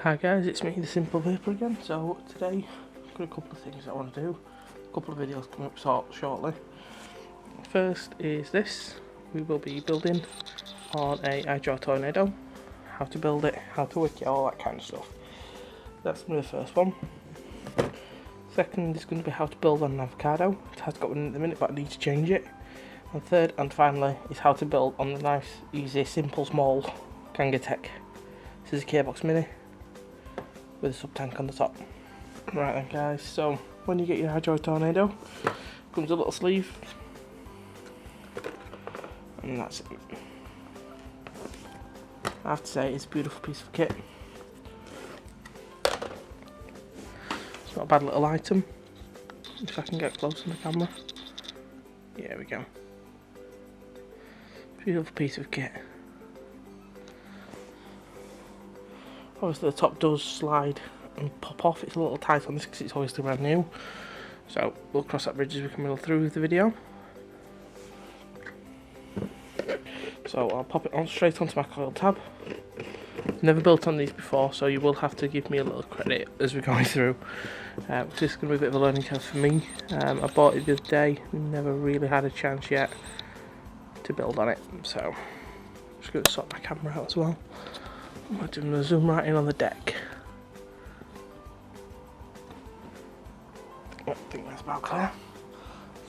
Hi guys, it's me, the Simple Vapor again. So today I've got a couple of things I want to do. A couple of videos coming up shortly. First is this. We will be building on a iJoy Tornado. How to build it, how to wick it, all that kind of stuff. That's going to be the first one. Second is going to be how to build on an avocado. It has got one in at the minute, but I need to change it. And third and finally is how to build on the nice, easy, simple, small Kangatech Scissor Box Mini with a sub tank on the top. Right then guys, so when you get your iJoy Tornado, comes a little sleeve, and that's it. I have to say, it's a beautiful piece of kit. It's not a bad little item, if I can get close on the camera. Yeah, there we go. Beautiful piece of kit. Obviously the top does slide and pop off. It's a little tight on this because it's obviously brand new. So we'll cross that bridge as we come through the video. So I'll pop it on straight onto my coil tab. Never built on these before, so you will have to give me a little credit as we're going through. This is going to be a bit of a learning curve for me. I bought it the other day, never really had a chance yet to build on it. So I'm just going to sort my camera out as well. I'm going to zoom right in on the deck. I think that's about clear.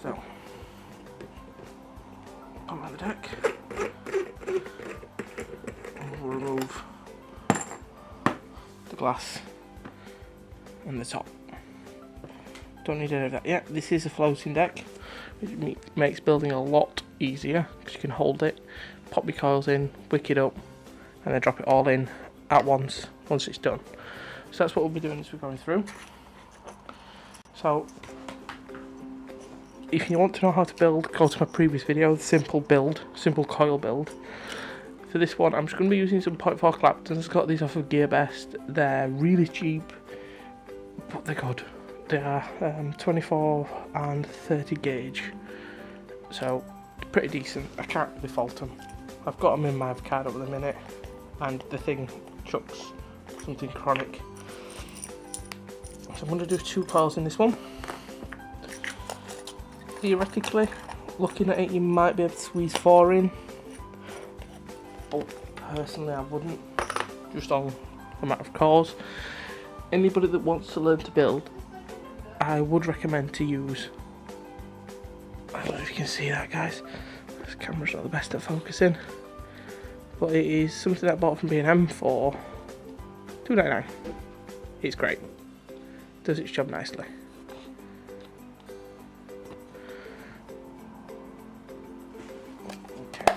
So, come on the deck. And we'll remove the glass and the top. Don't need any of that yet. This is a floating deck, which makes building a lot easier because you can hold it, pop your coils in, wick it up, and then drop it all in at once it's done. So that's what we'll be doing as we're going through. So if you want to know how to build, go to my previous video, the simple coil build. For this one I'm just going to be using some 0.4 claptons. Got these off of GearBest. They're really cheap, but they're good. They are 24 and 30 gauge, so pretty decent. I can't really fault them. I've got them in my avocado at the minute, and the thing chucks something chronic. So I'm going to do 2 coils in this one. Theoretically, looking at it, you might be able to squeeze 4 in, but personally I wouldn't, just on a matter of course. Anybody that wants to learn to build, I would recommend to use, I don't know if you can see that guys, this camera's not the best at focusing, but it is something I bought from B&M for $2.99. It's great, does its job nicely. Okay.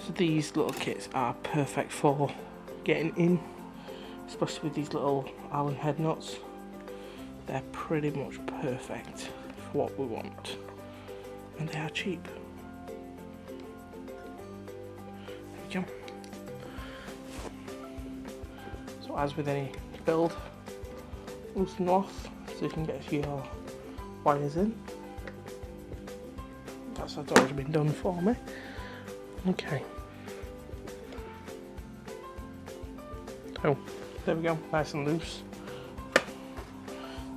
So these little kits are perfect for getting in, especially with these little Allen head nuts. They're pretty much perfect for what we want, and they are cheap. There we go. So as with any build, loosen off so you can get your wires in. That's already been done for me. Okay. So there we go, nice and loose. So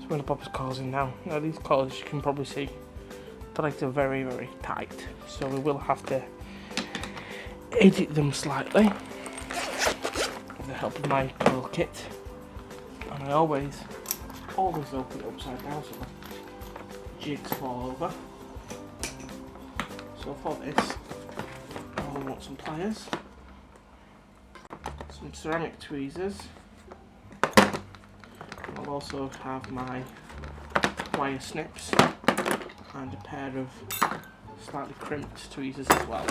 we're going to pop his coils in now. Now these coils, you can probably see, the legs are very, very tight, so we will have to edit them slightly with the help of my coil kit. And I always open it upside down so the jigs fall over. So for this, I want some pliers, some ceramic tweezers. I'll also have my wire snips and a pair of slightly crimped tweezers as well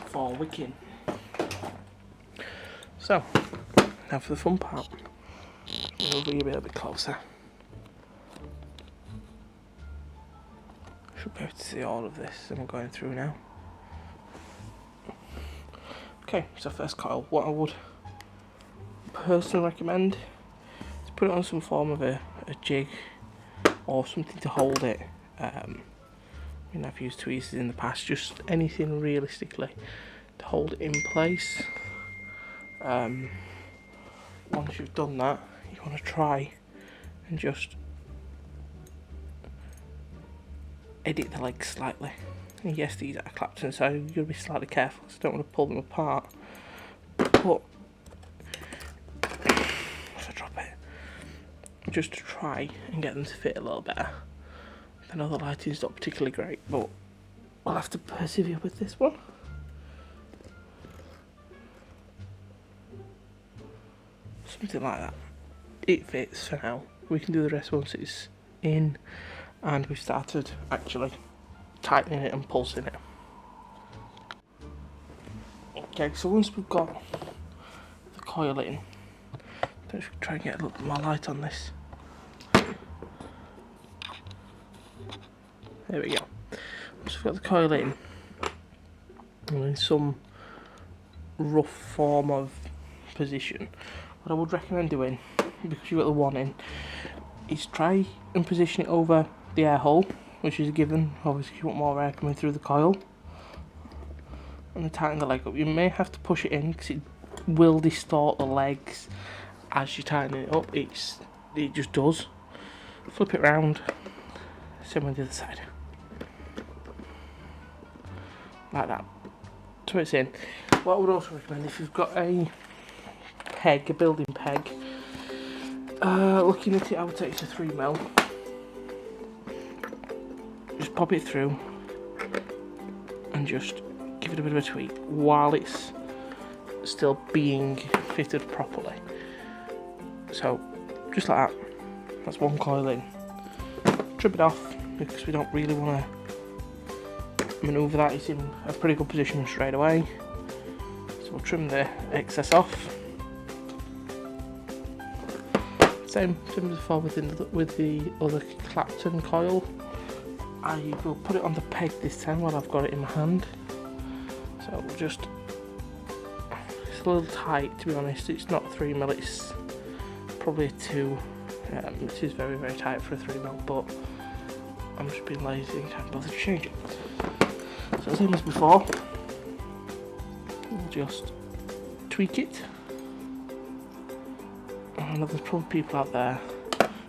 for wicking. So now for the fun part. We'll be a little bit closer. Should be able to see all of this I'm going through now. Okay, so first coil, what I would personally recommend is put it on some form of a jig or something to hold it. I mean, I've used tweezers in the past, just anything realistically to hold it in place. Once you've done that, you want to try and just edit the legs slightly. And yes, these are claptons, so you've got to be slightly careful because I don't want to pull them apart. But if I drop it, just to try and get them to fit a little better. I know the lighting's not particularly great, but I'll have to persevere with this one. Something like that. It fits for now. We can do the rest once it's in and we've started actually tightening it and pulsing it. Okay, so once we've got the coil in, let's try and get a little more light on this. There we go. Once we've got the coil in some rough form of position, what I would recommend doing, because you've got the one in, is try and position it over the air hole, which is a given. Obviously you want more air coming through the coil, and then tighten the leg up. You may have to push it in because it will distort the legs as you tighten it up. It just does. Flip it round, same with the other side, like that. So it's in. What I would also recommend, if you've got a peg, a building peg, looking at it, I would say it's a 3mm. Just pop it through and just give it a bit of a tweak while it's still being fitted properly. So just like that. That's one coil in. Trim it off because we don't really want to manoeuvre that. It's in a pretty good position straight away. So we'll trim the excess off. Same as before with the other clapton coil. I will put it on the peg this time while I've got it in my hand. So we'll just, it's a little tight to be honest. It's not 3mm, it's probably a 2. This is very, very tight for a 3mm, but I'm just being lazy and can't bother to change it. So same as before, we'll just tweak it. I know there's probably people out there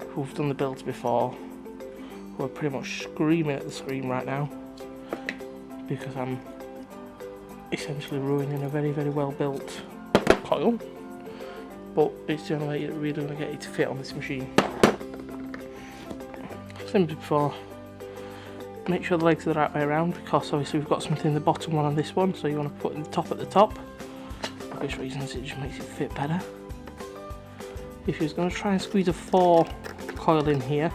who've done the builds before who are pretty much screaming at the screen right now because I'm essentially ruining a very, very well built coil, but it's the only way you're really going to get it to fit on this machine. Same as before, make sure the legs are the right way around, because obviously we've got something in the bottom one on this one, so you want to put the top at the top. For obvious reasons, it just makes it fit better. If you're going to try and squeeze a 4 coil in here,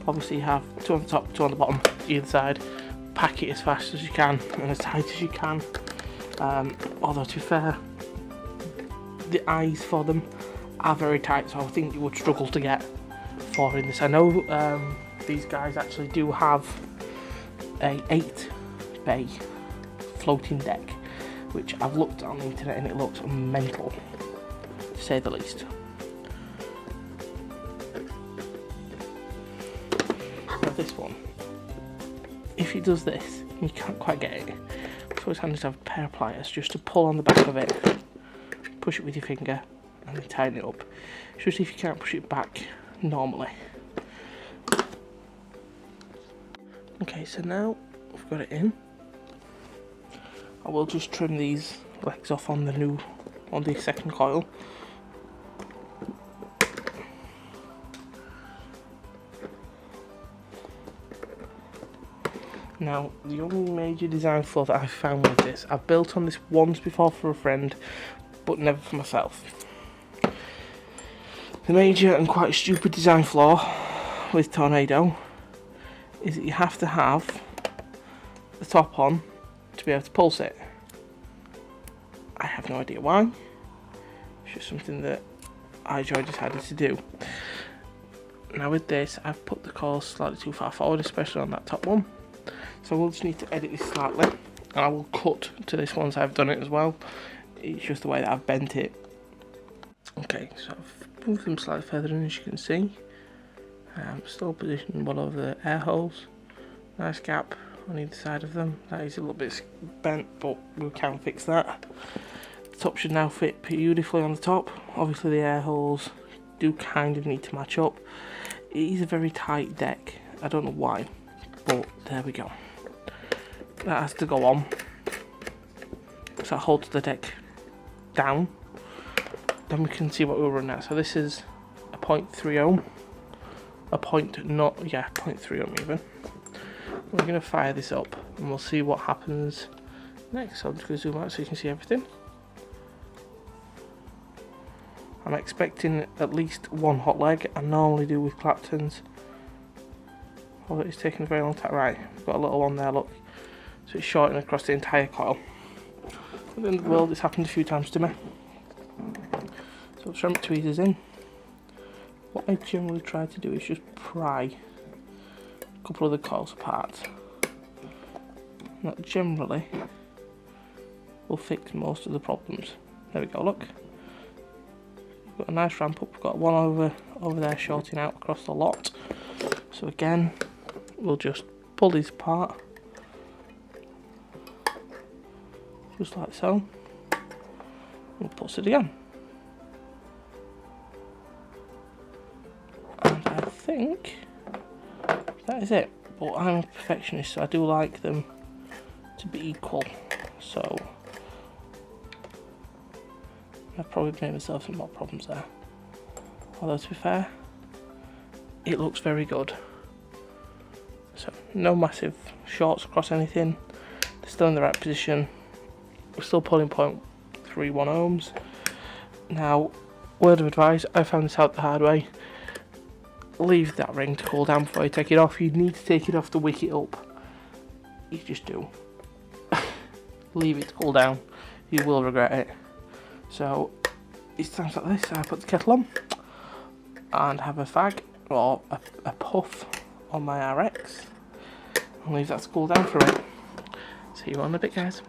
obviously you have 2 on the top, 2 on the bottom, either side. Pack it as fast as you can and as tight as you can. Although to be fair, the eyes for them are very tight, so I think you would struggle to get 4 in this. I know these guys actually do have a 8 bay floating deck, which I've looked on the internet and it looks mental, to say the least. This one, if it does this, you can't quite get it, so it's handy to have a pair of pliers just to pull on the back of it, push it with your finger and then tighten it up, especially if you can't push it back normally. Okay, so now we've got it in, I will just trim these legs off on the second coil. Now, the only major design flaw that I've found with this, I've built on this once before for a friend, but never for myself. The major and quite stupid design flaw with Tornado is that you have to have the top on to be able to pulse it. I have no idea why. It's just something that iJoy decided to do. Now with this, I've put the coil slightly too far forward, especially on that top one. So we'll just need to edit this slightly, and I will cut to this once I've done it as well. It's just the way that I've bent it. Okay, so I've moved them slightly further in, as you can see. Still positioned well over the air holes. Nice gap on either side of them. That is a little bit bent, but we can fix that. top should now fit beautifully on the top. Obviously the air holes do kind of need to match up. It is a very tight deck, I don't know why, but there we go. That has to go on, so that holds the deck down. Then we can see what we're running at. So this is a 0.3 ohm, a 0.3 ohm even. We're going to fire this up and we'll see what happens next. So I'm just going to zoom out so you can see everything. I'm expecting at least one hot leg. I normally do with claptons, although it's taking a very long time. Right, we've got a little one there, look. So it's shorting across the entire coil. At the end of the world, it's happened a few times to me. So ceramic tweezers in. What I generally try to do is just pry a couple of the coils apart. That generally will fix most of the problems. There we go, look. We've got a nice ramp up. We've got one over there shorting out across the lot. So again, we'll just pull these apart. Just like so. We'll put it again. And I think that is it. But I'm a perfectionist, so I do like them to be equal. So I've probably made myself some more problems there. Although to be fair, it looks very good. So no massive shorts across anything. They're still in the right position. We're still pulling 0.31 ohms. Now, word of advice, I found this out the hard way. Leave that ring to cool down before you take it off. You need to take it off to wick it up. You just do. Leave it to cool down. You will regret it. So, it's times like this. I put the kettle on and have a fag or a puff on my RX and leave that to cool down for a bit. See you on a bit, guys.